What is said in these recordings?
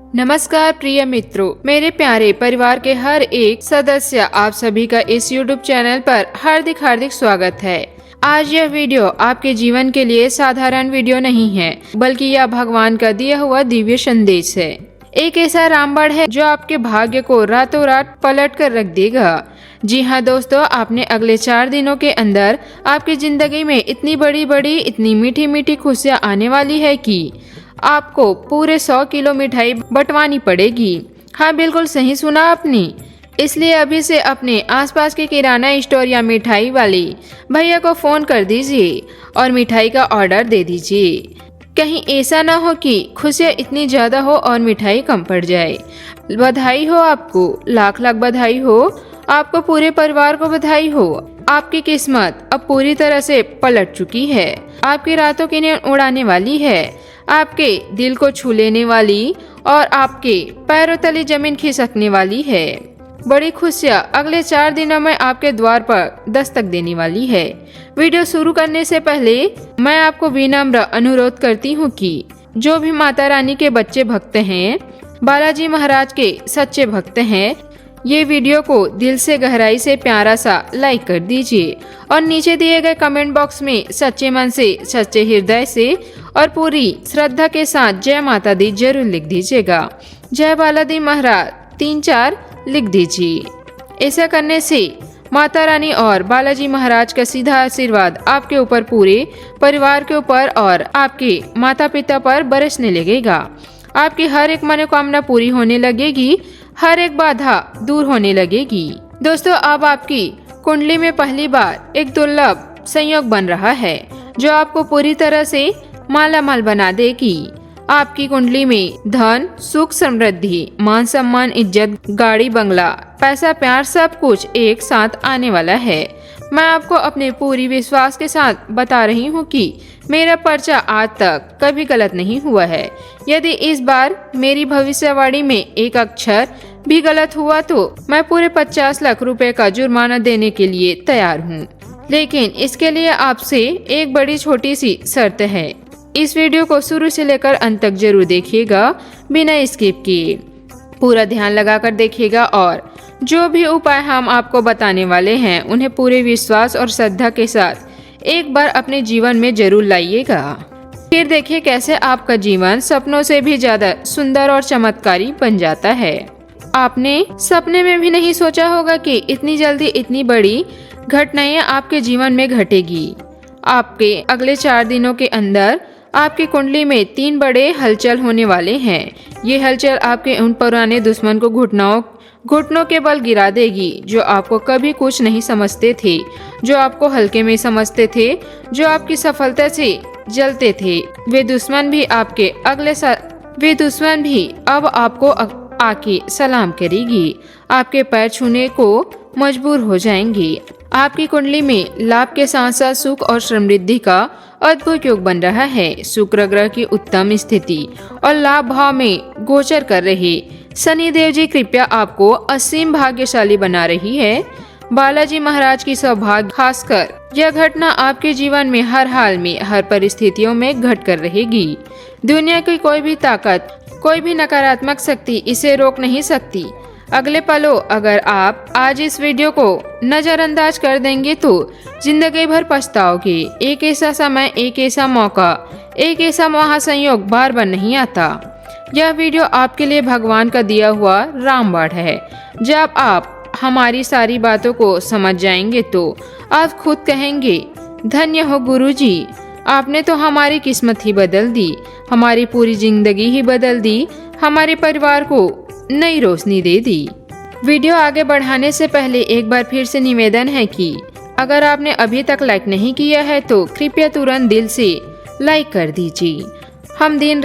नमस्कार प्रिय मित्रों, मेरे प्यारे परिवार के हर एक सदस्य, आप सभी का इस YouTube चैनल पर हार्दिक हार्दिक स्वागत है। आज यह वीडियो आपके जीवन के लिए साधारण वीडियो नहीं है, बल्कि यह भगवान का दिया हुआ दिव्य संदेश है। एक ऐसा रामबाण है जो आपके भाग्य को रातों रात पलट कर रख देगा। जी हाँ दोस्तों, आपने अगले 4 दिनों के अंदर आपकी जिंदगी में इतनी बड़ी इतनी मीठी मीठी खुशियाँ आने वाली है कि आपको पूरे 100 किलो मिठाई बंटवानी पड़ेगी। हाँ, बिल्कुल सही सुना आपने। इसलिए अभी से अपने आसपास के किराना स्टोर या मिठाई वाले भैया को फोन कर दीजिए और मिठाई का ऑर्डर दे दीजिए। कहीं ऐसा ना हो कि खुशियाँ इतनी ज्यादा हो और मिठाई कम पड़ जाए। बधाई हो आपको, लाख लाख बधाई हो आपको, पूरे परिवार को बधाई हो। आपकी किस्मत अब पूरी तरह से पलट चुकी है। आपकी रातों की नींद उड़ाने वाली है, आपके दिल को छू लेने वाली और आपके पैरों तले जमीन खिसकने वाली है। बड़ी खुशियाँ अगले 4 दिनों में आपके द्वार पर दस्तक देने वाली है। वीडियो शुरू करने से पहले मैं आपको विनम्र अनुरोध करती हूँ कि जो भी माता रानी के बच्चे भक्त हैं, बालाजी महाराज के सच्चे भक्त हैं, ये वीडियो को दिल से गहराई से प्यारा सा लाइक कर दीजिए और नीचे दिए गए कमेंट बॉक्स में सच्चे मन से, सच्चे हृदय से और पूरी श्रद्धा के साथ जय माता दी जरूर लिख दीजिएगा। जय बालाजी महाराज 3-4 लिख दीजिए। ऐसा करने से माता रानी और बालाजी महाराज का सीधा आशीर्वाद आपके ऊपर, पूरे परिवार के ऊपर और आपके माता पिता पर बरसने लगेगा। आपकी हर एक मनोकामना पूरी होने लगेगी, हर एक बाधा दूर होने लगेगी। दोस्तों, अब आपकी कुंडली में पहली बार एक दुर्लभ संयोग बन रहा है जो आपको पूरी तरह से मालामाल बना देगी। आपकी कुंडली में धन, सुख, समृद्धि, मान सम्मान, इज्जत, गाड़ी, बंगला, पैसा, प्यार सब कुछ एक साथ आने वाला है। मैं आपको अपने पूरी विश्वास के साथ बता रही हूँ कि मेरा पर्चा आज तक कभी गलत नहीं हुआ है। यदि इस बार मेरी भविष्यवाणी में एक अक्षर भी गलत हुआ तो मैं पूरे 50 लाख रुपए का जुर्माना देने के लिए तैयार हूँ। लेकिन इसके लिए आपसे एक बड़ी छोटी सी शर्त है। इस वीडियो को शुरू से लेकर अंत तक जरूर देखिएगा, बिना स्किप किए। पूरा ध्यान लगाकर देखिएगा और जो भी उपाय हम आपको बताने वाले हैं उन्हें पूरे विश्वास और श्रद्धा के साथ एक बार अपने जीवन में जरूर लाइएगा। फिर देखिए कैसे आपका जीवन सपनों से भी ज्यादा सुंदर और चमत्कारी बन जाता है। आपने सपने में भी नहीं सोचा होगा कि इतनी जल्दी इतनी बड़ी घटनाएं आपके जीवन में घटेगी। आपके अगले 4 दिनों के अंदर आपकी कुंडली में 3 बड़े हलचल होने वाले हैं। ये हलचल आपके उन पुराने दुश्मन को घुटनों के बल गिरा देगी जो आपको कभी कुछ नहीं समझते थे, जो आपको हल्के में समझते थे, जो आपकी सफलता से जलते थे। वे दुश्मन भी अब आपको आके सलाम करेगी, आपके पैर छूने को मजबूर हो जाएंगी। आपकी कुंडली में लाभ के साथ साथ सुख और समृद्धि का अद्भुत योग बन रहा है। शुक्र ग्रह की उत्तम स्थिति और लाभ भाव में गोचर कर रहे शनि देव जी कृपया आपको असीम भाग्यशाली बना रही है। बालाजी महाराज की सौभाग्य, खासकर यह घटना आपके जीवन में हर हाल में, हर परिस्थितियों में घट कर रहेगी। दुनिया की कोई भी ताकत, कोई भी नकारात्मक शक्ति इसे रोक नहीं सकती। अगले पलों अगर आप आज इस वीडियो को नजरअंदाज कर देंगे तो जिंदगी भर पछताओगे। एक ऐसा समय, एक ऐसा मौका, एक ऐसा महासंयोग बार बार नहीं आता। यह वीडियो आपके लिए भगवान का दिया हुआ रामबाण है। जब आप हमारी सारी बातों को समझ जाएंगे तो आप खुद कहेंगे, धन्य हो गुरुजी, आपने तो हमारी किस्मत ही बदल दी, हमारी पूरी जिंदगी ही बदल दी, हमारे परिवार को नई रोशनी दे दी। वीडियो आगे बढ़ाने से पहले एक बार फिर से निवेदन है कि अगर आपने अभी तक लाइक नहीं किया है तो कृपया तुरंत दिल से लाइक कर दीजिए। हम दिन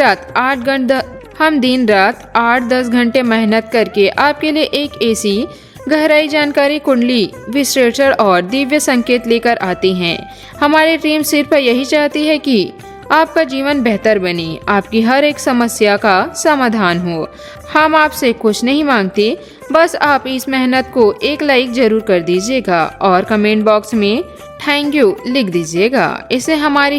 रात 8-10 घंटे मेहनत करके आपके लिए एक ऐसी गहराई जानकारी, कुंडली विश्लेषण और दिव्य संकेत लेकर आते हैं। हमारी टीम सिर्फ यही चाहती है कि आपका जीवन बेहतर बने, आपकी हर एक समस्या का समाधान हो। हम आपसे कुछ नहीं मांगते, बस आप इस मेहनत को एक लाइक जरूर कर दीजिएगा और कमेंट बॉक्स में थैंक यू लिख दीजिएगा। इससे हमारा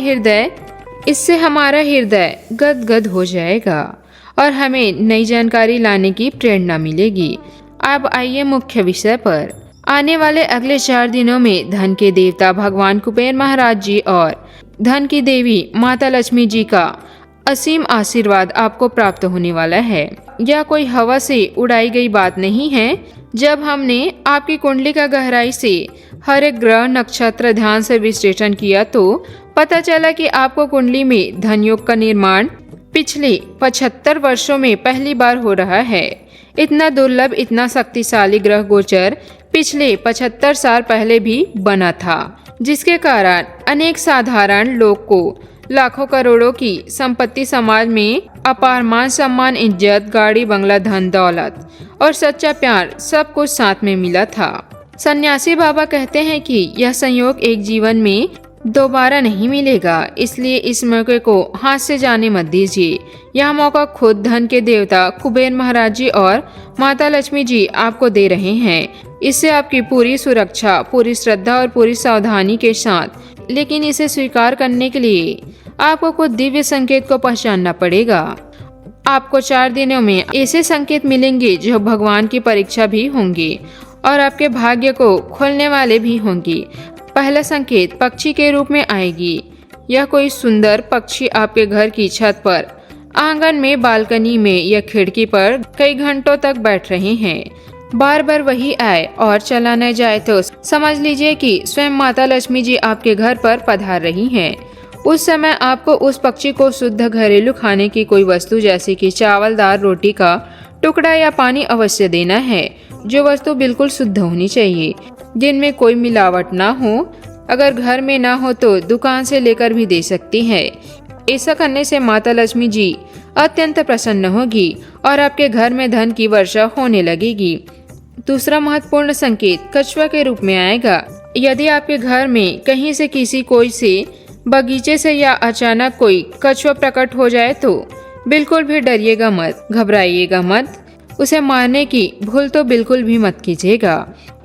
हृदय गदगद हो जाएगा और हमें नई जानकारी लाने की प्रेरणा मिलेगी। अब आइए मुख्य विषय पर। आने वाले अगले 4 दिनों में धन के देवता भगवान कुबेर महाराज जी और धन की देवी माता लक्ष्मी जी का असीम आशीर्वाद आपको प्राप्त होने वाला है। यह कोई हवा से उड़ाई गई बात नहीं है। जब हमने आपकी कुंडली का गहराई से हर एक ग्रह नक्षत्र ध्यान से विश्लेषण किया तो पता चला कि आपको कुंडली में धन योग का निर्माण पिछले 75 वर्षों में पहली बार हो रहा है। इतना दुर्लभ, इतना शक्तिशाली ग्रह गोचर पिछले 75 साल पहले भी बना था, जिसके कारण अनेक साधारण लोग को लाखों करोड़ों की संपत्ति, समाज में अपार मान सम्मान, इज्जत, गाड़ी, बंगला, धन दौलत और सच्चा प्यार सब कुछ साथ में मिला था। सन्यासी बाबा कहते हैं कि यह संयोग एक जीवन में दोबारा नहीं मिलेगा, इसलिए इस मौके को हाथ से जाने मत दीजिए। यह मौका खुद धन के देवता कुबेर महाराज जी और माता लक्ष्मी जी आपको दे रहे हैं। इससे आपकी पूरी सुरक्षा, पूरी श्रद्धा और पूरी सावधानी के साथ, लेकिन इसे स्वीकार करने के लिए आपको कुछ दिव्य संकेत को पहचानना पड़ेगा। आपको 4 दिनों में ऐसे संकेत मिलेंगे जो भगवान की परीक्षा भी होंगे और आपके भाग्य को खोलने वाले भी होंगे। पहला संकेत पक्षी के रूप में आएगी। यह कोई सुंदर पक्षी आपके घर की छत पर, आंगन में, बालकनी में या खिड़की पर कई घंटों तक बैठ रहे हैं। बार बार वही आए और चला न जाए तो समझ लीजिए कि स्वयं माता लक्ष्मी जी आपके घर पर पधार रही हैं। उस समय आपको उस पक्षी को शुद्ध घरेलू खाने की कोई वस्तु जैसे कि चावल, दाल, रोटी का टुकड़ा या पानी अवश्य देना है। जो वस्तु बिल्कुल शुद्ध होनी चाहिए, जिनमें कोई मिलावट ना हो। अगर घर में ना हो तो दुकान से लेकर भी दे सकती है। ऐसा करने से माता लक्ष्मी जी अत्यंत प्रसन्न होगी और आपके घर में धन की वर्षा होने लगेगी। दूसरा महत्वपूर्ण संकेत कछुआ के रूप में आएगा। यदि आपके घर में कहीं से किसी कोई से बगीचे से या अचानक कोई कछुआ प्रकट हो जाए तो बिल्कुल भी डरिएगा मत, घबराइएगा मत। उसे मारने की भूल तो बिल्कुल भी मत कीजिएगा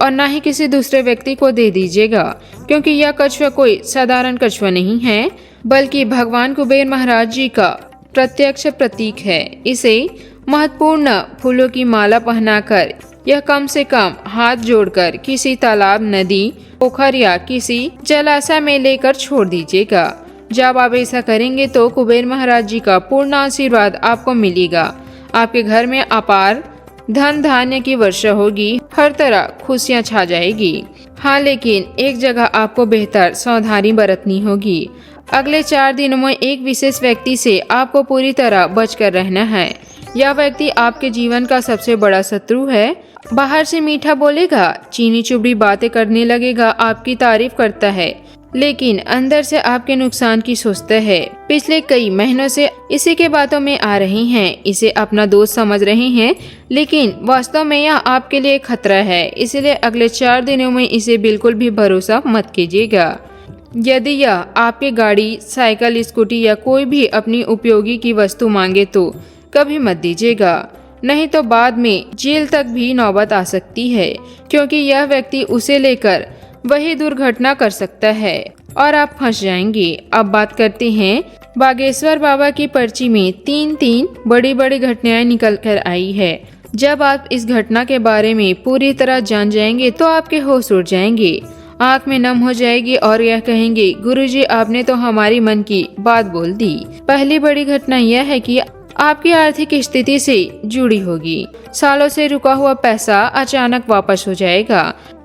और ना ही किसी दूसरे व्यक्ति को दे दीजिएगा, क्योंकि यह कछुआ कोई साधारण कछुआ नहीं है, बल्कि भगवान कुबेर महाराज जी का प्रत्यक्ष प्रतीक है। इसे महत्वपूर्ण फूलों की माला पहनाकर यह कम से कम हाथ जोड़कर किसी तालाब, नदी, पोखर या किसी जलाशय में लेकर छोड़ दीजिएगा। जब आप ऐसा करेंगे तो कुबेर महाराज जी का पूर्ण आशीर्वाद आपको मिलेगा। आपके घर में अपार धन धान्य की वर्षा होगी, हर तरह खुशियां छा जाएगी। हाँ, लेकिन एक जगह आपको बेहतर सावधानी बरतनी होगी। अगले 4 दिनों में एक विशेष व्यक्ति से आपको पूरी तरह बचकर रहना है। यह व्यक्ति आपके जीवन का सबसे बड़ा शत्रु है। बाहर से मीठा बोलेगा, चीनी चुबड़ी बातें करने लगेगा, आपकी तारीफ करता है, लेकिन अंदर से आपके नुकसान की सोचता है। पिछले कई महीनों से इसी के बातों में आ रही हैं, इसे अपना दोस्त समझ रहे हैं, लेकिन वास्तव में यह आपके लिए खतरा है। इसलिए अगले 4 दिनों में इसे बिल्कुल भी भरोसा मत कीजिएगा। यदि यह आपकी गाड़ी, साइकिल, स्कूटी या कोई भी अपनी उपयोगी की वस्तु मांगे तो कभी मत दीजिएगा, नहीं तो बाद में जेल तक भी नौबत आ सकती है, क्योंकि यह व्यक्ति उसे लेकर वही दुर्घटना कर सकता है और आप फंस जाएंगे। अब बात करते हैं बागेश्वर बाबा की पर्ची में 3 बड़ी बड़ी घटनाएं निकल कर आई है। जब आप इस घटना के बारे में पूरी तरह जान जाएंगे तो आपके होश उड़ जाएंगे, आंख में नम हो जाएगी और यह कहेंगे, गुरुजी आपने तो हमारी मन की बात बोल दी। पहली बड़ी घटना यह है कि आपकी आर्थिक स्थिति से जुड़ी होगी। सालों से रुका हुआ पैसा अचानक वापस हो जाएगा।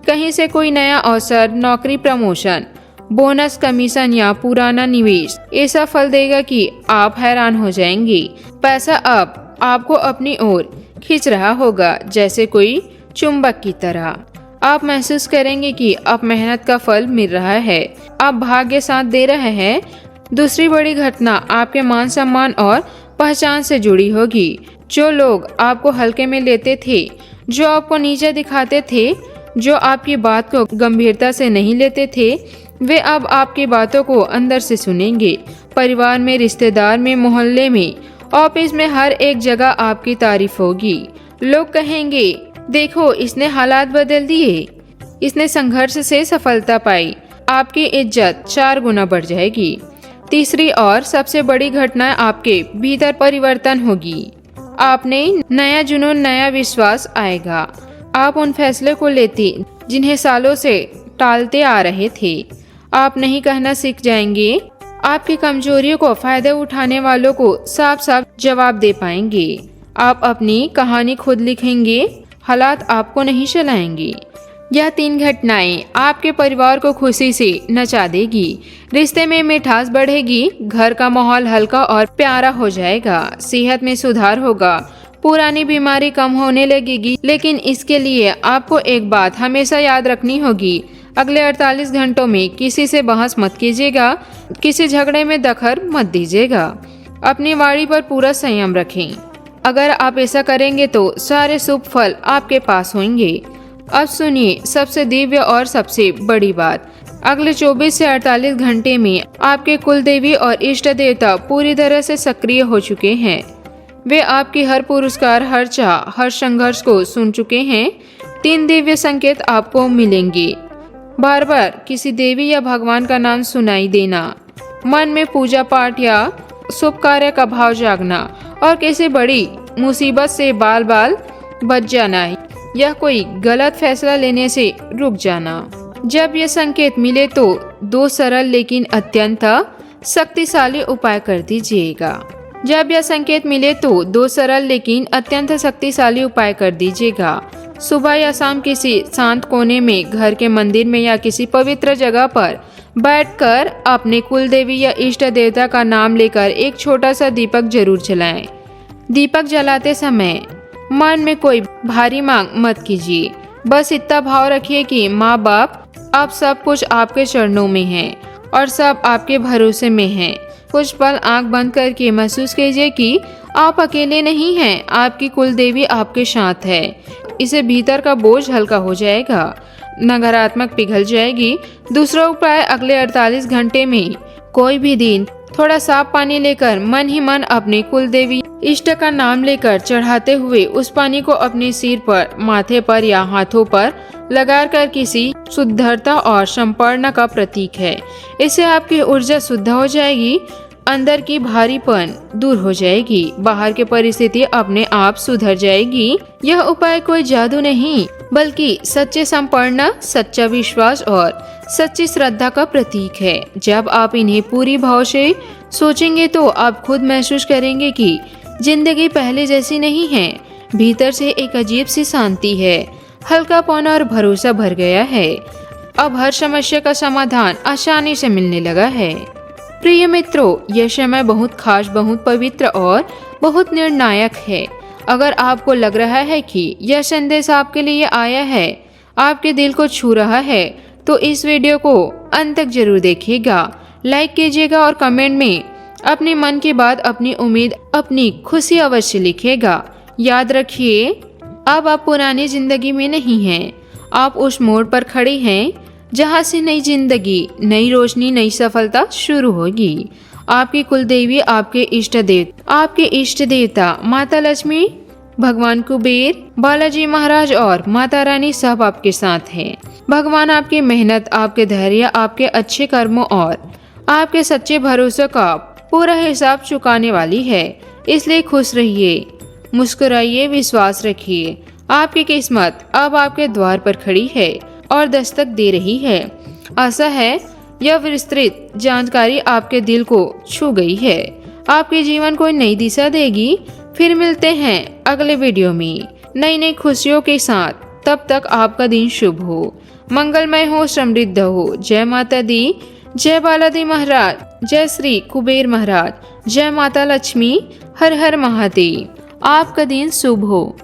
कहीं से कोई नया अवसर, नौकरी, प्रमोशन, बोनस, कमीशन या पुराना निवेश ऐसा फल देगा कि आप हैरान हो जाएंगे। पैसा अब आपको अपनी ओर खींच रहा होगा, जैसे कोई चुंबक की तरह। आप महसूस करेंगे कि अब मेहनत का फल मिल रहा है, अब भाग्य साथ दे रहा है। दूसरी बड़ी घटना आपके मान सम्मान और पहचान से जुड़ी होगी। जो लोग आपको हल्के में लेते थे, जो आपको नीचे दिखाते थे, जो आपकी बात को गंभीरता से नहीं लेते थे, वे अब आपकी बातों को अंदर से सुनेंगे। परिवार में, रिश्तेदार में, मोहल्ले में, ऑफिस में, हर एक जगह आपकी तारीफ होगी। लोग कहेंगे, देखो इसने हालात बदल दिए, इसने संघर्ष से सफलता पाई। आपकी इज्जत 4 गुना बढ़ जाएगी। तीसरी और सबसे बड़ी घटना आपके भीतर परिवर्तन होगी। आप में नया जुनून, नया विश्वास आएगा। आप उन फैसले को लेती जिन्हें सालों से टालते आ रहे थे। आप नहीं कहना सीख जाएंगे। आपकी कमजोरियों को फायदे उठाने वालों को साफ साफ जवाब दे पाएंगे। आप अपनी कहानी खुद लिखेंगे, हालात आपको नहीं चलाएंगे। यह 3 घटनाएं आपके परिवार को खुशी से नचा देगी। रिश्ते में मिठास बढ़ेगी, घर का माहौल हल्का और प्यारा हो जाएगा, सेहत में सुधार होगा, पुरानी बीमारी कम होने लगेगी। लेकिन इसके लिए आपको एक बात हमेशा याद रखनी होगी, अगले 48 घंटों में किसी से बहस मत कीजिएगा, किसी झगड़े में दखल मत दीजिएगा। अपनी वाणी पर पूरा संयम रखें। अगर आप ऐसा करेंगे तो सारे शुभ फल आपके पास होंगे। अब सुनिए सबसे दिव्य और सबसे बड़ी बात। अगले 24 से 48 घंटे में आपके कुल देवी और इष्ट देवता पूरी तरह से सक्रिय हो चुके हैं। वे आपकी हर पुरस्कार, हर चाह, हर संघर्ष को सुन चुके हैं। 3 दिव्य संकेत आपको मिलेंगे। बार बार किसी देवी या भगवान का नाम सुनाई देना, मन में पूजा पाठ या शुभ कार्य का भाव जागना और किसी बड़ी मुसीबत से बाल बाल बच जाना या कोई गलत फैसला लेने से रुक जाना। जब ये संकेत मिले तो 2 सरल लेकिन अत्यंत शक्तिशाली उपाय कर दीजिएगा। सुबह या शाम किसी शांत कोने में, घर के मंदिर में या किसी पवित्र जगह पर बैठकर अपने कुल देवी या इष्ट देवता का नाम लेकर एक छोटा सा दीपक जरूर जलाएं। दीपक जलाते समय मन में कोई भारी मांग मत कीजिए। बस इतना भाव रखिए कि माँ बाप, अब सब कुछ आपके चरणों में है और सब आपके भरोसे में है। कुछ पल आंख बंद करके महसूस कीजिए कि आप अकेले नहीं हैं, आपकी कुल देवी आपके साथ है। इसे भीतर का बोझ हल्का हो जाएगा, नकारात्मक पिघल जाएगी। दूसरा उपाय, अगले 48 घंटे में कोई भी दिन थोड़ा साफ पानी लेकर मन ही मन अपने कुल देवी इष्ट का नाम लेकर चढ़ाते हुए उस पानी को अपने सिर पर, माथे पर या हाथों पर लगाकर किसी शुद्धता और संपन्न का प्रतीक है। इससे आपकी ऊर्जा शुद्ध हो जाएगी, अंदर की भारीपन दूर हो जाएगी, बाहर की परिस्थिति अपने आप सुधर जाएगी। यह उपाय कोई जादू नहीं बल्कि सच्चे संपन्न, सच्चा विश्वास और सच्ची श्रद्धा का प्रतीक है। जब आप इन्हें पूरी भाव से सोचेंगे तो आप खुद महसूस करेंगे कि जिंदगी पहले जैसी नहीं है। भीतर से एक अजीब सी शांति है, हल्कापन और भरोसा भर गया है। अब हर समस्या का समाधान आसानी से मिलने लगा है। प्रिय मित्रों, यह समय बहुत खास, बहुत पवित्र और बहुत निर्णायक है। अगर आपको लग रहा है कि यह संदेश आपके लिए आया है, आपके दिल को छू रहा है, तो इस वीडियो को अंत तक जरूर देखिएगा, लाइक कीजिएगा और कमेंट में अपने मन की बात, अपनी उम्मीद, अपनी खुशी अवश्य लिखिएगा। याद रखिए, अब आप पुरानी जिंदगी में नहीं हैं, आप उस मोड़ पर खड़े हैं जहां से नई जिंदगी, नई रोशनी, नई सफलता शुरू होगी। आपकी कुल देवी, आपके इष्ट देवता माता लक्ष्मी, भगवान कुबेर, बालाजी महाराज और माता रानी सब आपके साथ हैं। भगवान आपकी मेहनत, आपके धैर्य, आपके अच्छे कर्मों और आपके सच्चे भरोसे का पूरा हिसाब चुकाने वाली है। इसलिए खुश रहिए, मुस्कुराइए, विश्वास रखिए। आपकी किस्मत अब आपके द्वार पर खड़ी है और दस्तक दे रही है। आशा है यह विस्तृत जानकारी आपके दिल को छू गई है, आपके जीवन को नई दिशा देगी। फिर मिलते हैं अगले वीडियो में नई खुशियों के साथ। तब तक आपका दिन शुभ हो, मंगलमय हो, समृद्ध हो। जय माता दी, जय बालाजी महाराज, जय श्री कुबेर महाराज, जय माता लक्ष्मी, हर हर महादेव। आपका दिन शुभ हो।